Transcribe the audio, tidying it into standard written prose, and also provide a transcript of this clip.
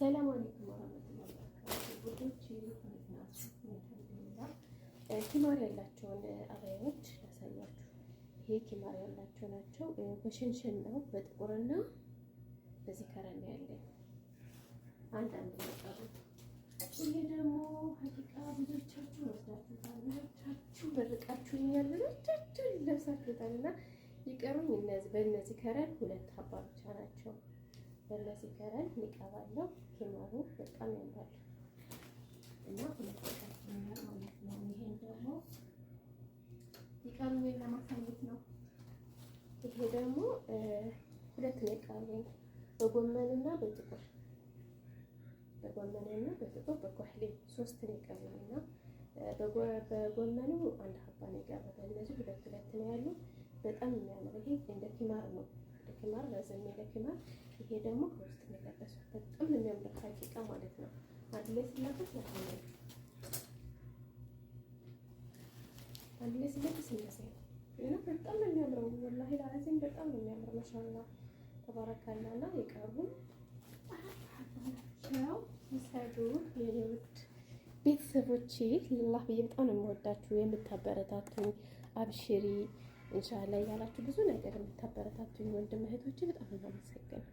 ሰላም አለይኩም ወራህመቱላሂ ወበረካቱህ። ውዶች እንዴት ናችሁ? አልሐምዱሊላህ። ኪማር ያላቸውን አባያዎች ላሳያችሁ። ይሄ ኪማር ያላቸው ናቸው። በሽንሽን ነው፣ በጥቁርና በዚህ ከረን ያለኝ አንዳንድ ነው። ይሄ ደግሞ ሀቂቃ ብዙዎቻችሁ ወስዳችሁታል፣ ብዙዎቻችሁ በርቃችሁኛል፣ ብዙዎቻችሁ ለብሳችሁታልና ይቀሩኝ እነዚህ በእነዚህ ከረን ሁለት ሀባ ብቻ ናቸው። በእነዚህ ከረን ይቀባለው ኪማሩ በጣም ያምራል እና ሁለት ማለት ነው። ይሄን ደግሞ ይቀሩኝ ለማሳየት ነው። ይሄ ደግሞ ሁለት ነው የቀረኝ በጎመንና በጥቁር በኮህሌ ሶስት ነው የቀረኝና በጎመኑ አንድ ሀባ ነው የቀረ። በእነዚህ ሁለት ነው ያሉ። በጣም የሚያምር ይሄ እንደ ኪማር ነው። ኪማር ረዘም ያለ ኪማር። ይሄ ደግሞ ከውስጥ ነው የለበሱት። በጣም የሚያምር ሀቂቃ ማለት ነው። አንድ ላይ ሲለበስ ያምራል። አንድ ላይ ሲለበስ እንደዚህ ነው እና በጣም ነው የሚያምረው። ወላሂ ለአዚም በጣም ነው የሚያምረው። ማሻአላህ ተባረካላና የቀሩ አራቸው ይሰዱ የኔ ውድ ቤተሰቦቼ ለላህ ብዬ በጣም ነው የምወዳችሁ የምታበረታቱኝ። አብሽሪ ኢንሻአላህ ያላችሁ ብዙ ነገር የምታበረታቱኝ ወንድም እህቶቼ በጣም ነው የማመሰግነው።